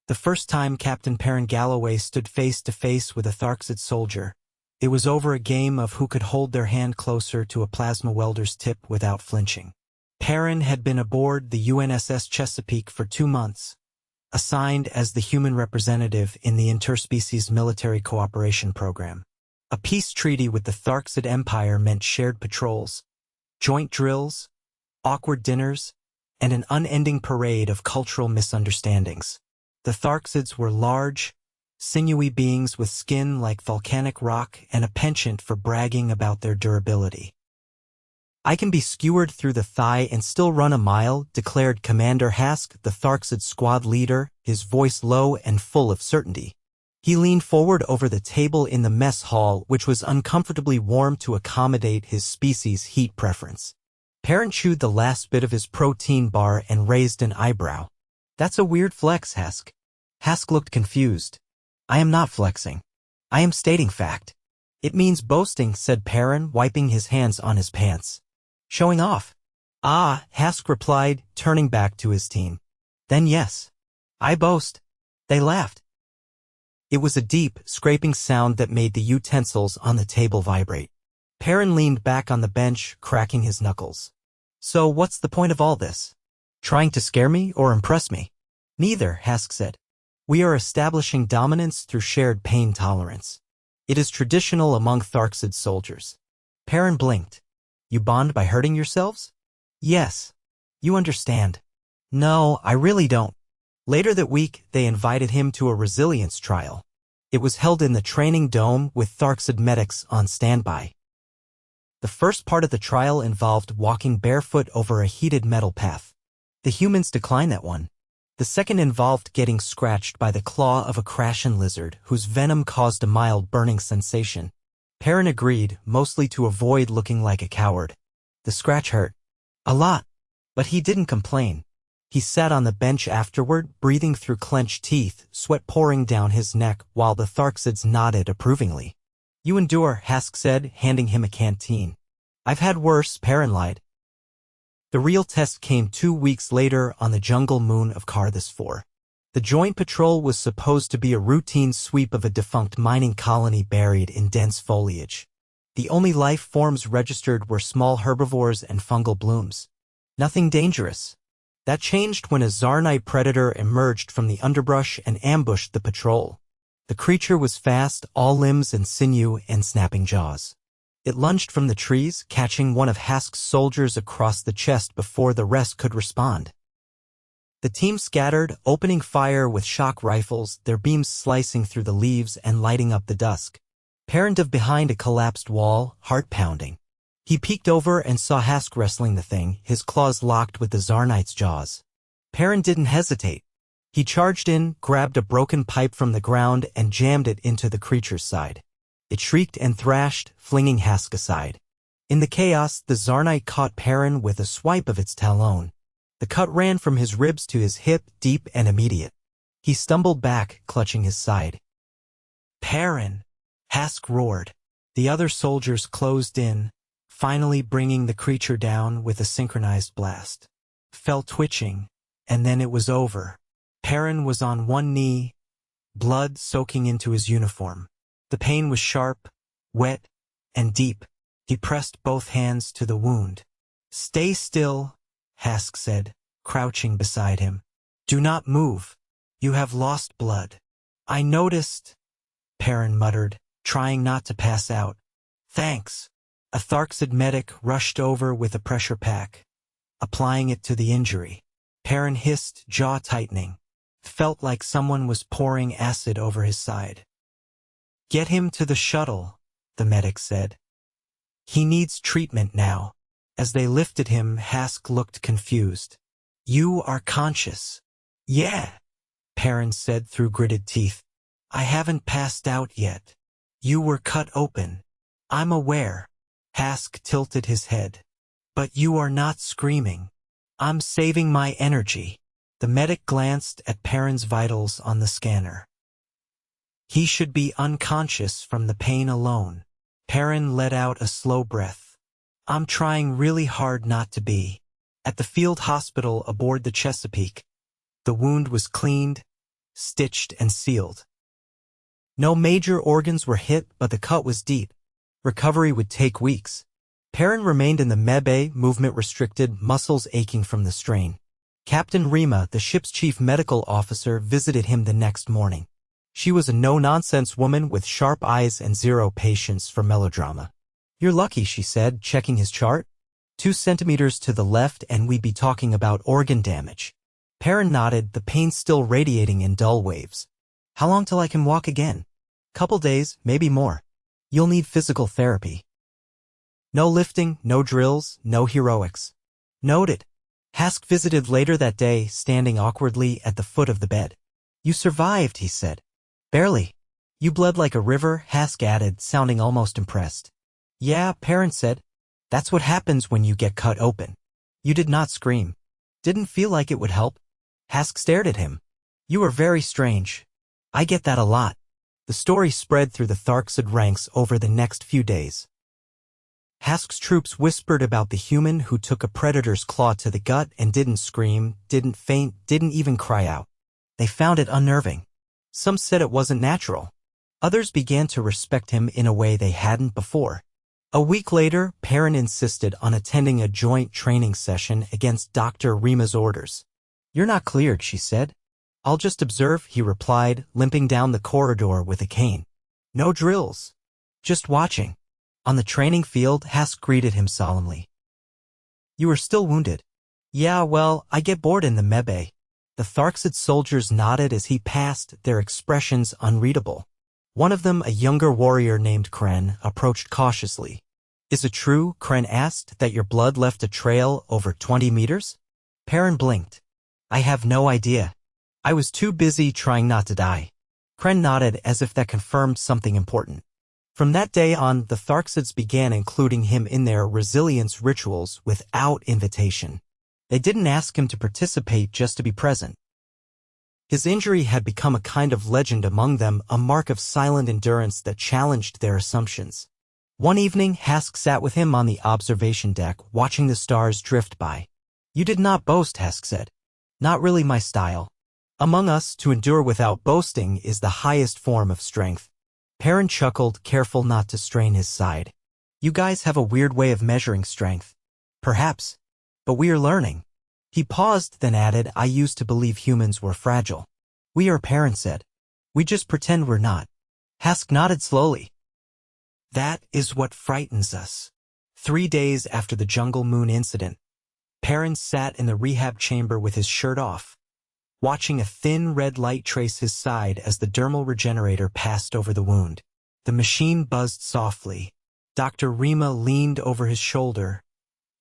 The first time Captain Perin Galloway stood face to face with a Tharxid soldier, it was over a game of who could hold their hand closer to a plasma welder's tip without flinching. Perin had been aboard the UNSS Chesapeake for 2 months, assigned as the human representative in the interspecies military cooperation program. A peace treaty with the Tharxid Empire meant shared patrols, joint drills, awkward dinners, and an unending parade of cultural misunderstandings. The Tharxids were large, sinewy beings with skin like volcanic rock and a penchant for bragging about their durability. "I can be skewered through the thigh and still run a mile," declared Commander Hask, the Tharxid squad leader, his voice low and full of certainty. He leaned forward over the table in the mess hall, which was uncomfortably warm to accommodate his species' heat preference. Perin chewed the last bit of his protein bar and raised an eyebrow. "That's a weird flex, Hask." Hask looked confused. "I am not flexing. I am stating fact." "It means boasting," said Perin, wiping his hands on his pants. "Showing off." "Ah," Hask replied, turning back to his team. "Then yes, I boast." They laughed. It was a deep, scraping sound that made the utensils on the table vibrate. Perin leaned back on the bench, cracking his knuckles. "So what's the point of all this? Trying to scare me or impress me?" "Neither," Hask said. "We are establishing dominance through shared pain tolerance. It is traditional among Tharxid soldiers." Perin blinked. "You bond by hurting yourselves?" "Yes. You understand." "No, I really don't." Later that week, they invited him to a resilience trial. It was held in the training dome with Tharxid medics on standby. The first part of the trial involved walking barefoot over a heated metal path. The humans declined that one. The second involved getting scratched by the claw of a Crashen lizard whose venom caused a mild burning sensation. Perin agreed, mostly to avoid looking like a coward. The scratch hurt. A lot. But he didn't complain. He sat on the bench afterward, breathing through clenched teeth, sweat pouring down his neck, while the Tharxids nodded approvingly. "You endure," Hask said, handing him a canteen. "I've had worse," Perin lied. The real test came 2 weeks later on the jungle moon of Karthus 4. The joint patrol was supposed to be a routine sweep of a defunct mining colony buried in dense foliage. The only life forms registered were small herbivores and fungal blooms. Nothing dangerous. That changed when a Zarnite predator emerged from the underbrush and ambushed the patrol. The creature was fast, all limbs and sinew and snapping jaws. It lunged from the trees, catching one of Hask's soldiers across the chest before the rest could respond. The team scattered, opening fire with shock rifles, their beams slicing through the leaves and lighting up the dusk. Perin dove behind a collapsed wall, heart pounding. He peeked over and saw Hask wrestling the thing, his claws locked with the Zarnite's jaws. Perin didn't hesitate. He charged in, grabbed a broken pipe from the ground, and jammed it into the creature's side. It shrieked and thrashed, flinging Hask aside. In the chaos, the Zarnite caught Perin with a swipe of its talon. The cut ran from his ribs to his hip, deep and immediate. He stumbled back, clutching his side. "Perin!" Hask roared. The other soldiers closed in, finally bringing the creature down with a synchronized blast. Fell twitching, and then it was over. Perin was on one knee, blood soaking into his uniform. The pain was sharp, wet, and deep. He pressed both hands to the wound. "Stay still," Hask said, crouching beside him. "Do not move. You have lost blood." "I noticed," Perin muttered, trying not to pass out. "Thanks." A Tharxid medic rushed over with a pressure pack, applying it to the injury. Perin hissed, jaw tightening. Felt like someone was pouring acid over his side. "Get him to the shuttle," the medic said. "He needs treatment now." As they lifted him, Hask looked confused. "You are conscious." "Yeah," Perin said through gritted teeth. "I haven't passed out yet. You were cut open. I'm aware." Hask tilted his head. "But you are not screaming." "I'm saving my energy." The medic glanced at Perin's vitals on the scanner. "He should be unconscious from the pain alone." Perin let out a slow breath. "I'm trying really hard not to be." At the field hospital aboard the Chesapeake, the wound was cleaned, stitched and sealed. No major organs were hit, but the cut was deep. Recovery would take weeks. Perin remained in the medbay, movement restricted, muscles aching from the strain. Captain Rima, the ship's chief medical officer, visited him the next morning. She was a no-nonsense woman with sharp eyes and zero patience for melodrama. "You're lucky," she said, checking his chart. 2 centimeters to the left and we'd be talking about organ damage. Perin nodded, the pain still radiating in dull waves. "How long till I can walk again?" "Couple days, maybe more. You'll need physical therapy." No lifting, no drills, no heroics. Noted. Hask visited later that day, standing awkwardly at the foot of the bed. "You survived," he said. "Barely. You bled like a river," Hask added, sounding almost impressed. "Yeah," Perin said. "That's what happens when you get cut open." "You did not scream." "Didn't feel like it would help." Hask stared at him. "You are very strange." "I get that a lot." The story spread through the Tharxid ranks over the next few days. Hask's troops whispered about the human who took a predator's claw to the gut and didn't scream, didn't faint, didn't even cry out. They found it unnerving. Some said it wasn't natural. Others began to respect him in a way they hadn't before. A week later, Perin insisted on attending a joint training session against Dr. Rima's orders. "You're not cleared," she said. "I'll just observe," he replied, limping down the corridor with a cane. "No drills. Just watching." On the training field, Hask greeted him solemnly. "You are still wounded." "Yeah, well, I get bored in the medbay." The Tharxid soldiers nodded as he passed, their expressions unreadable. One of them, a younger warrior named Kren, approached cautiously. "Is it true," Kren asked, "that your blood left a trail over 20 meters? Perin blinked. "I have no idea. I was too busy trying not to die." Kren nodded as if that confirmed something important. From that day on, the Tharxids began including him in their resilience rituals without invitation. They didn't ask him to participate, just to be present. His injury had become a kind of legend among them, a mark of silent endurance that challenged their assumptions. One evening, Hask sat with him on the observation deck, watching the stars drift by. "You did not boast," Hask said. "Not really my style. Among us, to endure without boasting is the highest form of strength." Perin chuckled, careful not to strain his side. "You guys have a weird way of measuring strength." "Perhaps. But we are learning." He paused, then added, "I used to believe humans were fragile." "We are," Perin said. "We just pretend we're not." Hask nodded slowly. "That is what frightens us." 3 days after the Jungle Moon incident, Perin sat in the rehab chamber with his shirt off, watching a thin red light trace his side as the dermal regenerator passed over the wound. The machine buzzed softly. Dr. Rima leaned over his shoulder,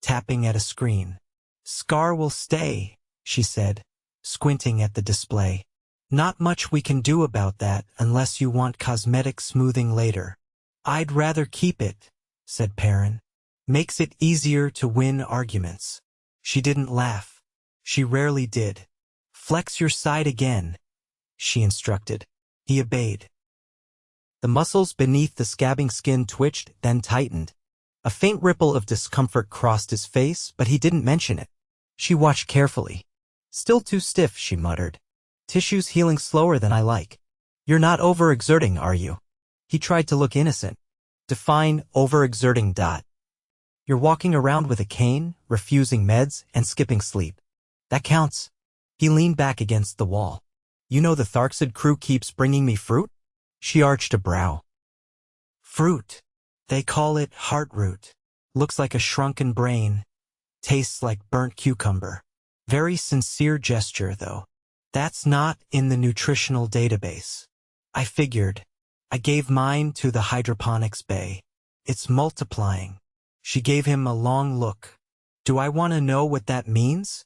tapping at a screen. "Scar will stay," she said, squinting at the display. "Not much we can do about that unless you want cosmetic smoothing later." "I'd rather keep it," said Perin. "Makes it easier to win arguments." She didn't laugh. She rarely did. "Flex your side again," she instructed. He obeyed. The muscles beneath the scabbing skin twitched, then tightened. A faint ripple of discomfort crossed his face, but he didn't mention it. She watched carefully. "Still too stiff," she muttered. "Tissues healing slower than I like." "You're not overexerting, are you?" He tried to look innocent. "Define overexerting. You're walking around with a cane, refusing meds, and skipping sleep. That counts." He leaned back against the wall. "You know the Tharxid crew keeps bringing me fruit?" She arched a brow. "Fruit. They call it heartroot. Looks like a shrunken brain. Tastes like burnt cucumber. Very sincere gesture, though. That's not in the nutritional database." "I figured. I gave mine to the hydroponics bay. It's multiplying." She gave him a long look. "Do I want to know what that means?"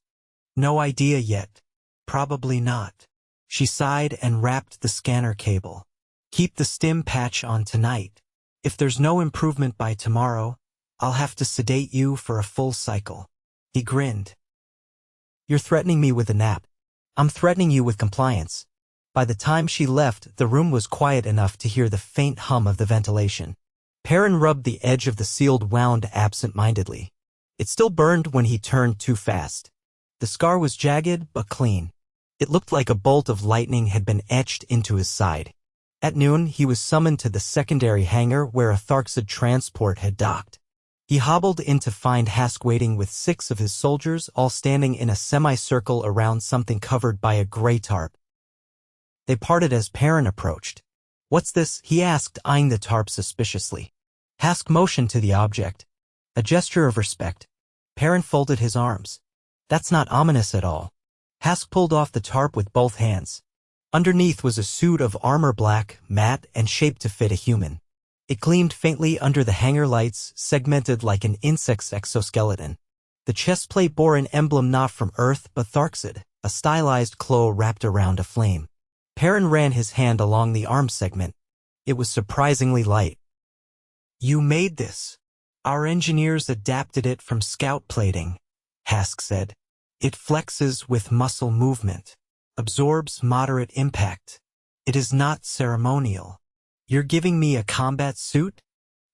"No idea yet. Probably not." She sighed and wrapped the scanner cable. "Keep the stim patch on tonight. If there's no improvement by tomorrow, I'll have to sedate you for a full cycle." He grinned. "You're threatening me with a nap. I'm threatening you with compliance." By the time she left, the room was quiet enough to hear the faint hum of the ventilation. Perin rubbed the edge of the sealed wound absent-mindedly. It still burned when he turned too fast. The scar was jagged but clean. It looked like a bolt of lightning had been etched into his side. At noon, he was summoned to the secondary hangar where a Tharxid transport had docked. He hobbled in to find Hask waiting with 6 of his soldiers, all standing in a semicircle around something covered by a gray tarp. They parted as Perin approached. "What's this?" he asked, eyeing the tarp suspiciously. Hask motioned to the object. A gesture of respect. Perin folded his arms. "That's not ominous at all." Hask pulled off the tarp with both hands. Underneath was a suit of armor, black, matte, and shaped to fit a human. It gleamed faintly under the hangar lights, segmented like an insect's exoskeleton. The chest plate bore an emblem not from Earth but Tharxid, a stylized claw wrapped around a flame. Perin ran his hand along the arm segment. It was surprisingly light. "You made this." "Our engineers adapted it from scout plating," Hask said. "It flexes with muscle movement, absorbs moderate impact. It is not ceremonial." "You're giving me a combat suit?"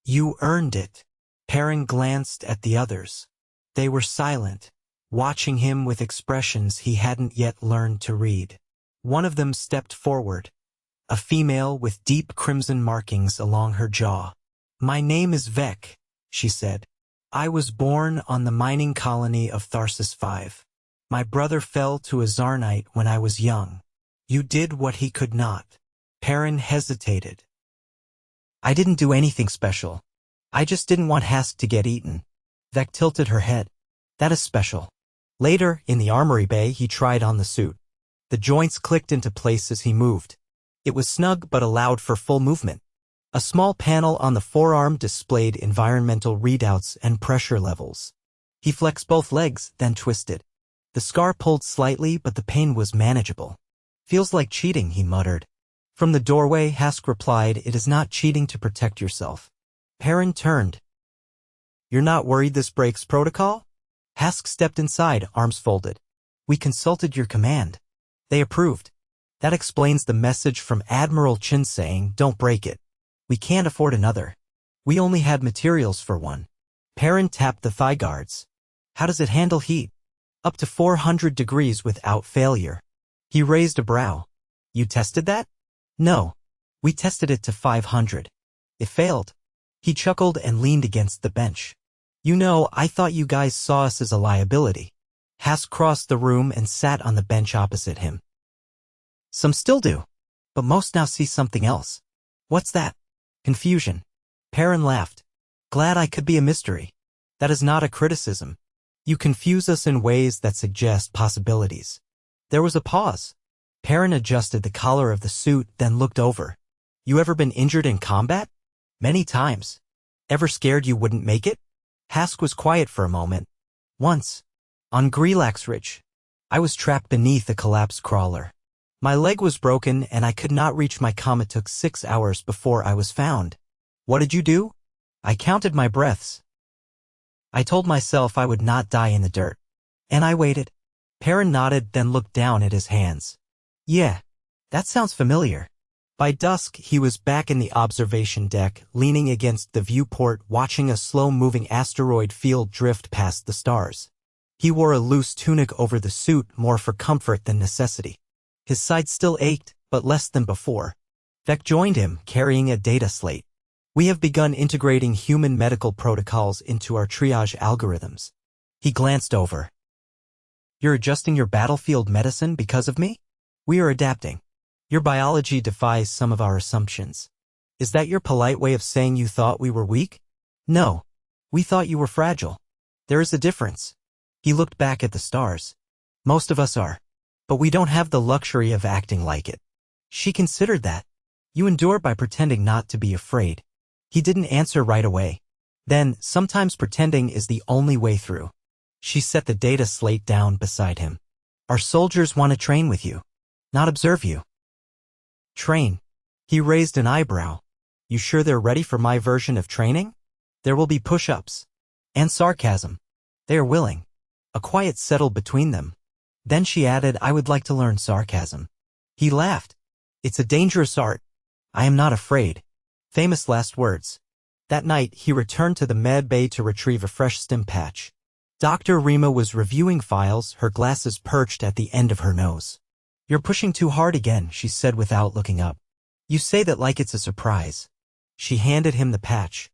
"You earned it." Perin glanced at the others. They were silent, watching him with expressions he hadn't yet learned to read. One of them stepped forward, a female with deep crimson markings along her jaw. "My name is Vek," she said. "I was born on the mining colony of Tharsis 5. My brother fell to a Zarnite when I was young. You did what he could not." Perin hesitated. "I didn't do anything special. I just didn't want Hask to get eaten." Vek tilted her head. "That is special." Later, in the armory bay, he tried on the suit. The joints clicked into place as he moved. It was snug but allowed for full movement. A small panel on the forearm displayed environmental readouts and pressure levels. He flexed both legs, then twisted. The scar pulled slightly, but the pain was manageable. "Feels like cheating," he muttered. From the doorway, Hask replied, "It is not cheating to protect yourself." Perin turned. "You're not worried this breaks protocol?" Hask stepped inside, arms folded. "We consulted your command. They approved. That explains the message from Admiral Chin saying, 'Don't break it.' We can't afford another. We only had materials for one." Perin tapped the thigh guards. "How does it handle heat?" "Up to 400 degrees without failure." He raised a brow. "You tested that?" "No. We tested it to 500. It failed." He chuckled and leaned against the bench. "You know, I thought you guys saw us as a liability." Hask crossed the room and sat on the bench opposite him. "Some still do, but most now see something else." "What's that?" "Confusion." Perin laughed. "Glad I could be a mystery." "That is not a criticism. You confuse us in ways that suggest possibilities." There was a pause. Perin adjusted the collar of the suit, then looked over. "You ever been injured in combat?" "Many times." "Ever scared you wouldn't make it?" Hask was quiet for a moment. "Once. On Grelax Ridge. I was trapped beneath a collapsed crawler. My leg was broken and I could not reach my comm. It took 6 hours before I was found." "What did you do?" "I counted my breaths. I told myself I would not die in the dirt. And I waited." Perin nodded, then looked down at his hands. "Yeah, that sounds familiar." By dusk, he was back in the observation deck, leaning against the viewport, watching a slow-moving asteroid field drift past the stars. He wore a loose tunic over the suit, more for comfort than necessity. His side still ached, but less than before. Vek joined him, carrying a data slate. "We have begun integrating human medical protocols into our triage algorithms." He glanced over. "You're adjusting your battlefield medicine because of me?" "We are adapting. Your biology defies some of our assumptions." "Is that your polite way of saying you thought we were weak?" "No. We thought you were fragile. There is a difference." He looked back at the stars. "Most of us are. But we don't have the luxury of acting like it." She considered that. "You endure by pretending not to be afraid." He didn't answer right away. Then, sometimes pretending is the only way through. She set the data slate down beside him. "Our soldiers want to train with you, not observe you." "Train?" He raised an eyebrow. "You sure they're ready for my version of training?" "There will be push-ups." And sarcasm. "They are willing." A quiet settled between them. Then she added, "I would like to learn sarcasm." He laughed. "It's a dangerous art. I am not afraid." Famous last words. That night, he returned to the med bay to retrieve a fresh stim patch. Dr. Rima was reviewing files, her glasses perched at the end of her nose. You're pushing too hard again, she said without looking up. You say that like it's a surprise. She handed him the patch.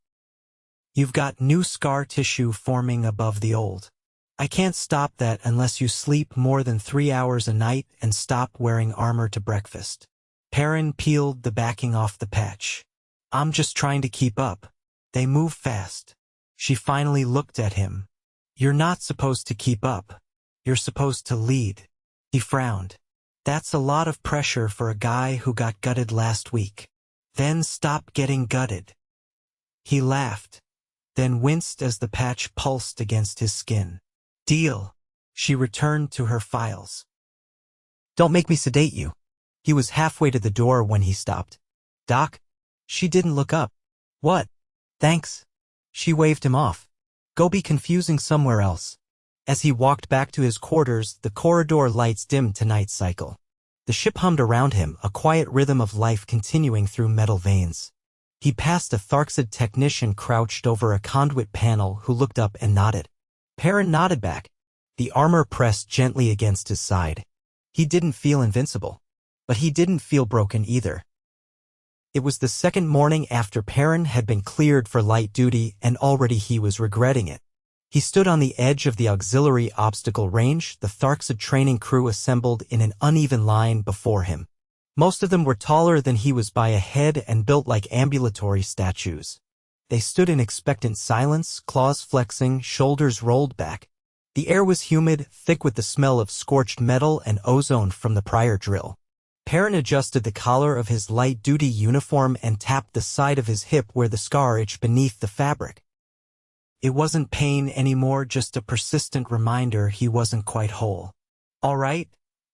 You've got new scar tissue forming above the old. I can't stop that unless you sleep more than 3 hours a night and stop wearing armor to breakfast. Perin peeled the backing off the patch. I'm just trying to keep up. They move fast. She finally looked at him. You're not supposed to keep up. You're supposed to lead. He frowned. That's a lot of pressure for a guy who got gutted last week. Then stop getting gutted. He laughed, then winced as the patch pulsed against his skin. Deal. She returned to her files. Don't make me sedate you. He was halfway to the door when he stopped. Doc? She didn't look up. What? Thanks. She waved him off. Go be confusing somewhere else. As he walked back to his quarters, the corridor lights dimmed to night cycle. The ship hummed around him, a quiet rhythm of life continuing through metal veins. He passed a Tharxid technician crouched over a conduit panel who looked up and nodded. Perin nodded back. The armor pressed gently against his side. He didn't feel invincible. But he didn't feel broken either. It was the second morning after Perin had been cleared for light duty and already he was regretting it. He stood on the edge of the auxiliary obstacle range, the Tharxid training crew assembled in an uneven line before him. Most of them were taller than he was by a head and built like ambulatory statues. They stood in expectant silence, claws flexing, shoulders rolled back. The air was humid, thick with the smell of scorched metal and ozone from the prior drill. Perin adjusted the collar of his light-duty uniform and tapped the side of his hip where the scar itched beneath the fabric. It wasn't pain anymore, just a persistent reminder he wasn't quite whole. All right,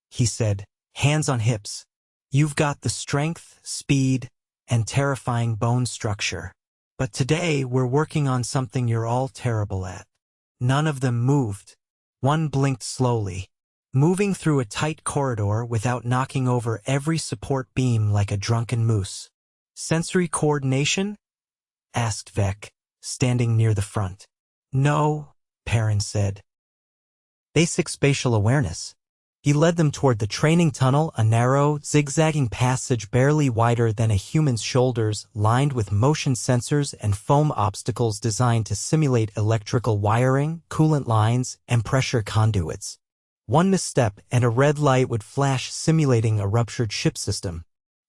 he said, hands on hips. You've got the strength, speed, and terrifying bone structure. But today we're working on something you're all terrible at. None of them moved. One blinked slowly, moving through a tight corridor without knocking over every support beam like a drunken moose. Sensory coordination? Asked Vec, standing near the front. No, Perin said. Basic spatial awareness. He led them toward the training tunnel, a narrow, zigzagging passage barely wider than a human's shoulders, lined with motion sensors and foam obstacles designed to simulate electrical wiring, coolant lines, and pressure conduits. One misstep and a red light would flash, simulating a ruptured ship system.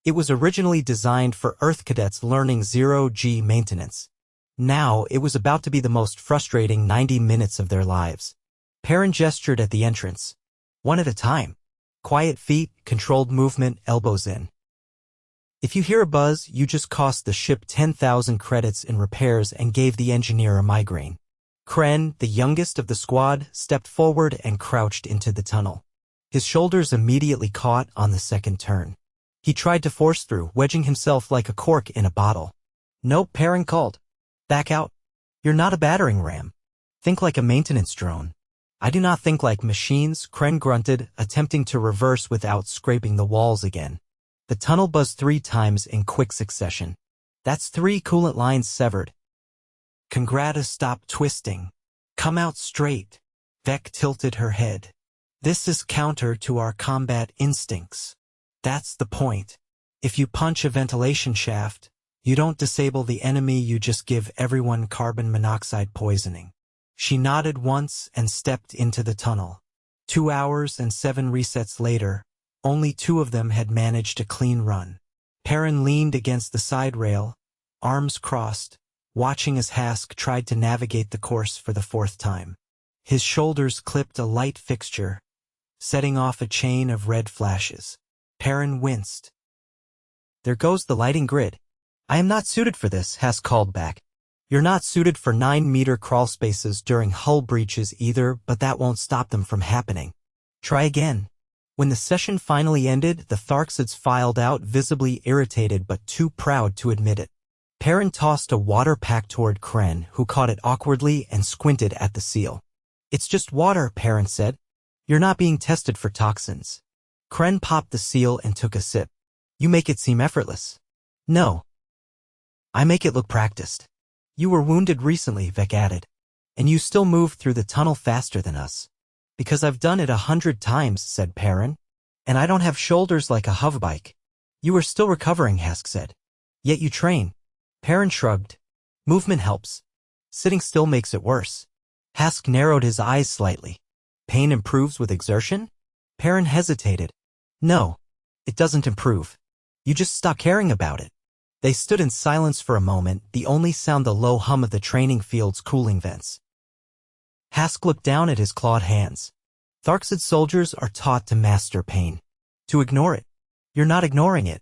It was originally designed for Earth cadets learning zero-G maintenance. Now it was about to be the most frustrating 90 minutes of their lives. Perin gestured at the entrance. One at a time. Quiet feet, controlled movement, elbows in. If you hear a buzz, you just cost the ship 10,000 credits in repairs and gave the engineer a migraine. Kren, the youngest of the squad, stepped forward and crouched into the tunnel. His shoulders immediately caught on the second turn. He tried to force through, wedging himself like a cork in a bottle. Nope, Perin called. Back out. You're not a battering ram. Think like a maintenance drone. I do not think like machines, Kren grunted, attempting to reverse without scraping the walls again. The tunnel buzzed 3 times in quick succession. That's 3 coolant lines severed. Congrats, stop twisting. Come out straight. Vec tilted her head. This is counter to our combat instincts. That's the point. If you punch a ventilation shaft, you don't disable the enemy, you just give everyone carbon monoxide poisoning. She nodded once and stepped into the tunnel. 2 hours and 7 resets later, only 2 of them had managed a clean run. Perin leaned against the side rail, arms crossed, watching as Hask tried to navigate the course for the 4th time. His shoulders clipped a light fixture, setting off a chain of red flashes. Perin winced. There goes the lighting grid. I am not suited for this, Hask called back. You're not suited for 9-meter crawl spaces during hull breaches either, but that won't stop them from happening. Try again. When the session finally ended, the Tharxids filed out, visibly irritated but too proud to admit it. Perin tossed a water pack toward Kren, who caught it awkwardly and squinted at the seal. It's just water, Perin said. You're not being tested for toxins. Kren popped the seal and took a sip. You make it seem effortless. No. I make it look practiced. You were wounded recently, Vec added. And you still moved through the tunnel faster than us. Because I've done it 100 times, said Perin. And I don't have shoulders like a hoverbike. You are still recovering, Hask said. Yet you train. Perin shrugged. Movement helps. Sitting still makes it worse. Hask narrowed his eyes slightly. Pain improves with exertion? Perin hesitated. No, it doesn't improve. You just stop caring about it. They stood in silence for a moment, the only sound the low hum of the training field's cooling vents. Hask looked down at his clawed hands. Tharxid soldiers are taught to master pain. To ignore it. You're not ignoring it.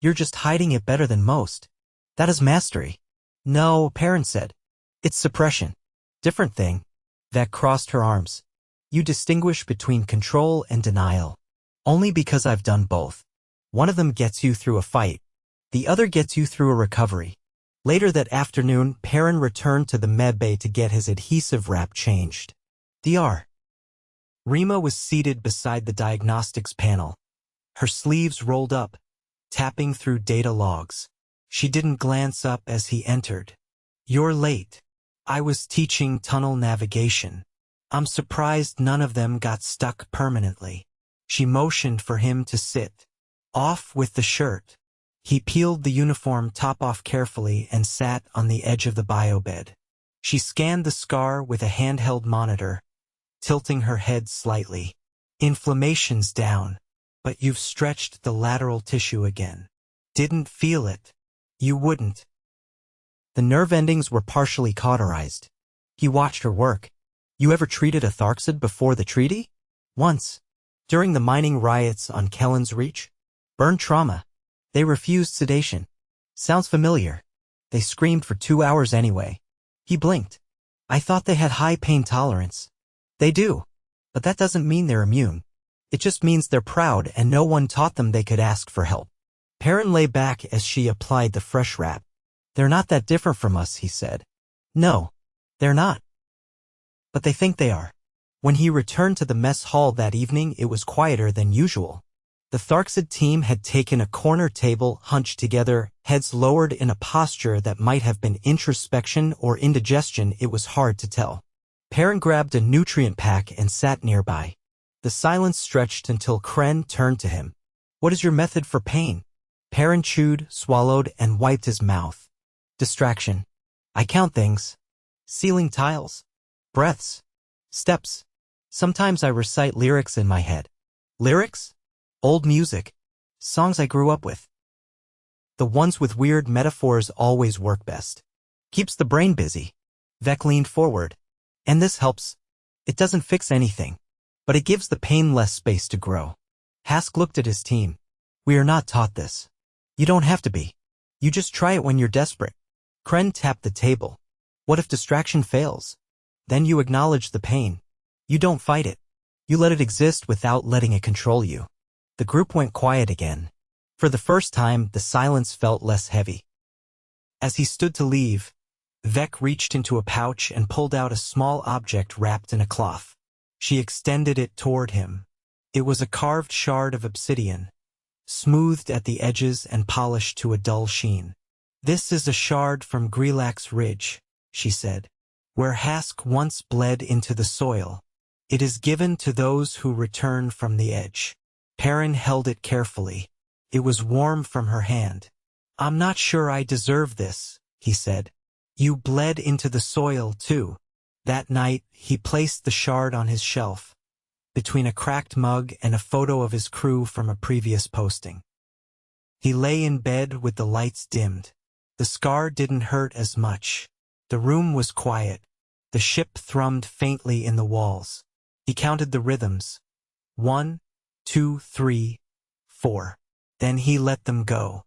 You're just hiding it better than most. That is mastery. No, Perin said. It's suppression. Different thing. Vec crossed her arms. You distinguish between control and denial. Only because I've done both. One of them gets you through a fight. The other gets you through a recovery. Later that afternoon, Perin returned to the medbay to get his adhesive wrap changed. Dr. Rima was seated beside the diagnostics panel. Her sleeves rolled up, tapping through data logs. She didn't glance up as he entered. You're late. I was teaching tunnel navigation. I'm surprised none of them got stuck permanently. She motioned for him to sit. Off with the shirt. He peeled the uniform top off carefully and sat on the edge of the biobed. She scanned the scar with a handheld monitor, tilting her head slightly. Inflammation's down, but you've stretched the lateral tissue again. Didn't feel it. You wouldn't. The nerve endings were partially cauterized. He watched her work. You ever treated a Tharxid before the treaty? Once. During the mining riots on Kellen's Reach. Burn trauma. They refused sedation. Sounds familiar. They screamed for 2 hours anyway. He blinked. I thought they had high pain tolerance. They do. But that doesn't mean they're immune. It just means they're proud and no one taught them they could ask for help. Perin lay back as she applied the fresh wrap. They're not that different from us, he said. No, they're not. But they think they are. When he returned to the mess hall that evening, it was quieter than usual. The Tharxid team had taken a corner table, hunched together, heads lowered in a posture that might have been introspection or indigestion. It was hard to tell. Perin grabbed a nutrient pack and sat nearby. The silence stretched until Kren turned to him. What is your method for pain? Perin chewed, swallowed, and wiped his mouth. Distraction. I count things. Ceiling tiles. Breaths. Steps. Sometimes I recite lyrics in my head. Lyrics? Old music. Songs I grew up with. The ones with weird metaphors always work best. Keeps the brain busy. Vec leaned forward. And this helps. It doesn't fix anything. But it gives the pain less space to grow. Hask looked at his team. We are not taught this. You don't have to be. You just try it when you're desperate. Kren tapped the table. What if distraction fails? Then you acknowledge the pain. You don't fight it. You let it exist without letting it control you. The group went quiet again. For the first time, the silence felt less heavy. As he stood to leave, Vec reached into a pouch and pulled out a small object wrapped in a cloth. She extended it toward him. It was a carved shard of obsidian, smoothed at the edges and polished to a dull sheen. This is a shard from Grilax Ridge, she said, where Hask once bled into the soil. It is given to those who return from the edge. Perin held it carefully. It was warm from her hand. I'm not sure I deserve this, he said. You bled into the soil, too. That night, he placed the shard on his shelf, between a cracked mug and a photo of his crew from a previous posting. He lay in bed with the lights dimmed. The scar didn't hurt as much. The room was quiet. The ship thrummed faintly in the walls. He counted the rhythms. 1, 2, 3, 4. Then he let them go.